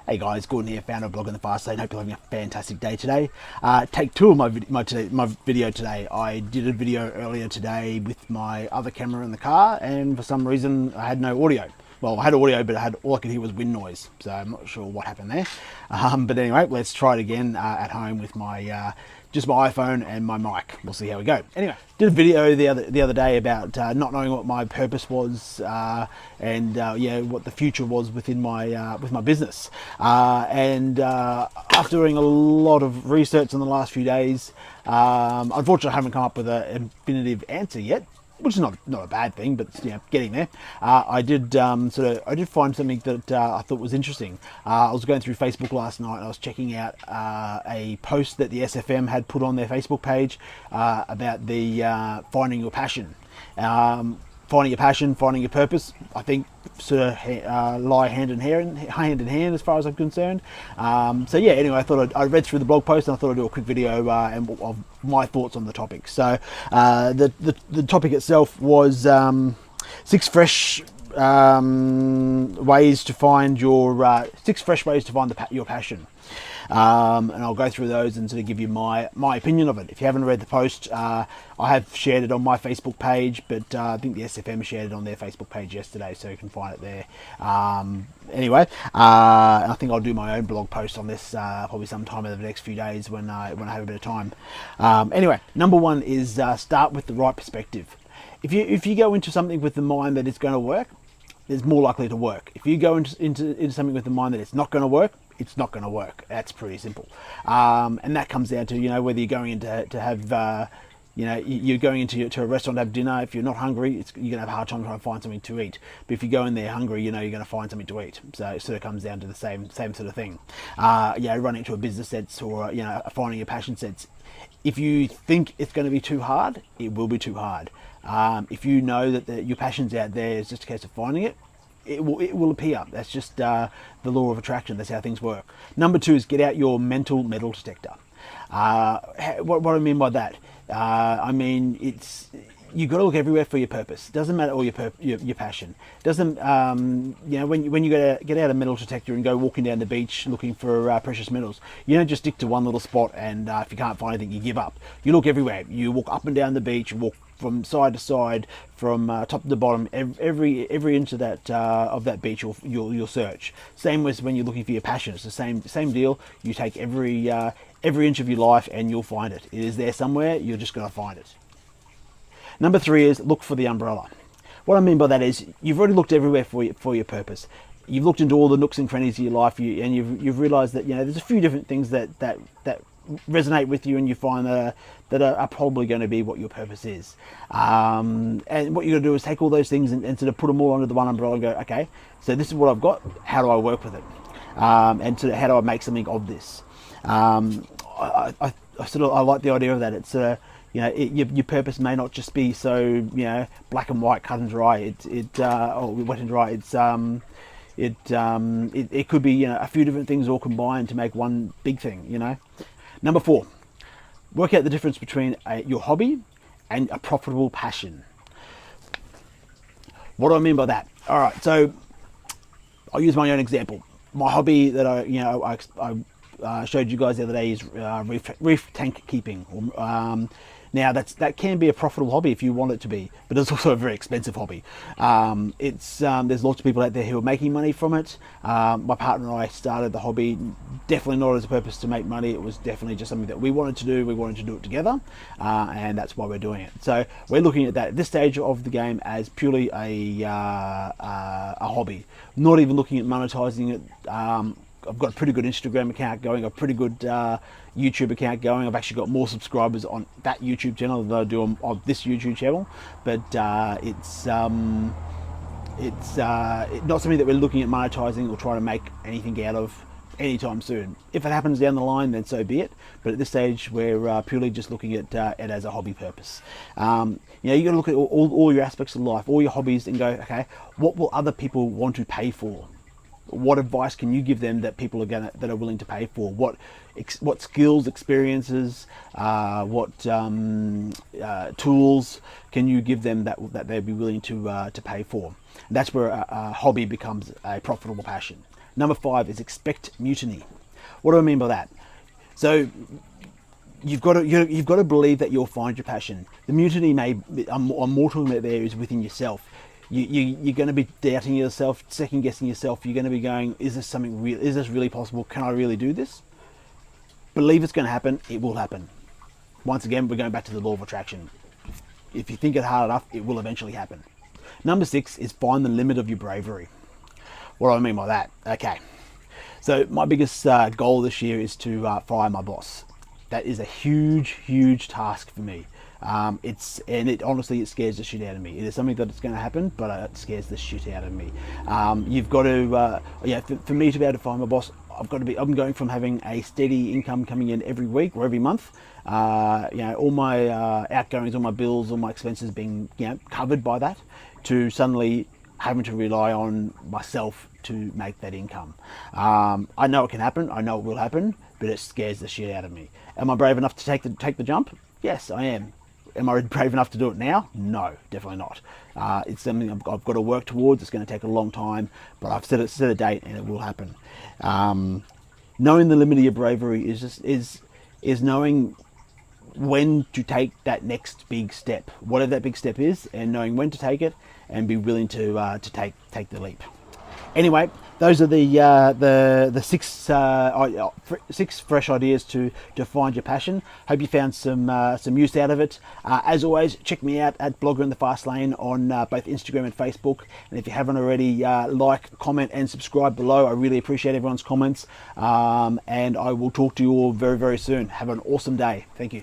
Hey guys, Gordon here, founder of Blog in the Fast Lane. Hope you're having a fantastic day today. Take two of my video today. I did a video earlier today with my other camera in the car, and for some reason I had no audio. Well, I had audio, but all I could hear was wind noise, so I'm not sure what happened there. But anyway, let's try it again at home with my just my iPhone and my mic. We'll see how we go. Anyway, did a video the other day about not knowing what my purpose was and what the future was within my with my business. After doing a lot of research in the last few days, unfortunately I haven't come up with an definitive answer yet, which is not a bad thing, but getting there. I did find something that I thought was interesting. I was going through Facebook last night and I was checking out a post that the SFM had put on their Facebook page about the finding your passion. Finding your passion, finding your purpose, I think lie hand in hand as far as I'm concerned. Anyway, I thought I read through the blog post and I thought I'd do a quick video of my thoughts on the topic. So the topic itself was 6 fresh ways to find your your passion. And I'll go through those and sort of give you my opinion of it. If you haven't read the post, I have shared it on my Facebook page, but I think the SFM shared it on their Facebook page yesterday, so you can find it there. Anyway, I think I'll do my own blog post on this probably sometime over the next few days when I have a bit of time. Anyway, number one is start with the right perspective. If you go into something with the mind that it's going to work, it's more likely to work. If you go into something with the mind that it's not going to work, it's not going to work. That's pretty simple. And that comes down to, whether you're going in to have, you're going into a restaurant to have dinner. If you're not hungry, you're going to have a hard time trying to find something to eat. But if you go in there hungry, you're going to find something to eat. So it sort of comes down to the same sort of thing. Running to a business sense or, finding a passion sense. If you think it's going to be too hard, it will be too hard. If you know that your passion's out there, it's just a case of finding it. It will appear. That's just the law of attraction. That's how things work. Number 2 is get out your mental metal detector. What I mean by that, you've got to look everywhere for your purpose. Doesn't matter all your passion. Doesn't when you get out a metal detector and go walking down the beach looking for precious metals, you don't just stick to one little spot and if you can't find anything, you give up. You look everywhere. You walk up and down the beach. You walk from side to side, from top to bottom. Every inch of that beach you'll search. Same as when you're looking for your passion. It's the same deal. You take every inch of your life and you'll find it. It is there somewhere. You're just going to find it. Number 3 is look for the umbrella. What I mean by that is you've already looked everywhere for your purpose. You've looked into all the nooks and crannies of your life, and you've realised that there's a few different things that resonate with you, and you find that are probably going to be what your purpose is. And what you're going to do is take all those things and sort of put them all under the one umbrella and go, okay, so this is what I've got. How do I work with it? And sort of how do I make something of this? I like the idea of that. It's your purpose may not just be so black and white, cut and dry. Or wet and dry. It could be a few different things all combined to make one big thing. Number 4, work out the difference between your hobby and a profitable passion. What do I mean by that? All right, so I'll use my own example. My hobby that I showed you guys the other day is reef tank keeping. Now that can be a profitable hobby if you want it to be, but it's also a very expensive hobby. There's lots of people out there who are making money from it. My partner and I started the hobby definitely not as a purpose to make money. It was definitely just something that we wanted to do. We wanted to do it together, and that's why we're doing it. So we're looking at that at this stage of the game as purely a hobby, not even looking at monetizing it. I've got a pretty good Instagram account going, a pretty good YouTube account going. I've actually got more subscribers on that YouTube channel than I do on this YouTube channel, but it's not something that we're looking at monetizing or trying to make anything out of anytime soon. If it happens down the line, then so be it, but at this stage we're purely just looking at it as a hobby purpose. You got to look at all your aspects of life, all your hobbies, and go, okay, what will other people want to pay for? What advice can you give them that people that are willing to pay for? What skills, experiences, what tools can you give them that they'd be willing to pay for? And that's where a hobby becomes a profitable passion. Number 5 is expect mutiny. What do I mean by that? So you've got to believe that you'll find your passion. The mutiny I'm more talking about there is within yourself. You're going to be doubting yourself, second guessing yourself. You're going to be going, is this something real? Is this really possible? Can I really do this? Believe it's going to happen. It will happen. Once again, we're going back to the law of attraction. If you think it hard enough, it will eventually happen. Number 6 is find the limit of your bravery. What do I mean by that? Okay. So my biggest goal this year is to fire my boss. That is a huge task for me. Honestly, it scares the shit out of me. It is something that's going to happen, but it scares the shit out of me. You've got to, for me to be able to find my boss, I'm going from having a steady income coming in every week or every month, all my outgoings, all my bills, all my expenses being, covered by that, to suddenly having to rely on myself to make that income. I know it can happen. I know it will happen, but it scares the shit out of me. Am I brave enough to take the jump? Yes, I am. Am I brave enough to do it now? No, definitely not. It's something I've got to work towards. It's going to take a long time, but I've set a date and it will happen. Knowing the limit of your bravery is knowing when to take that next big step, whatever that big step is, and knowing when to take it and be willing to take the leap. Anyway, those are the six fresh ideas to find your passion. Hope you found some use out of it. As always, check me out at Blogger in the Fast Lane on both Instagram and Facebook. And if you haven't already, like, comment, and subscribe below. I really appreciate everyone's comments. And I will talk to you all very, very soon. Have an awesome day. Thank you.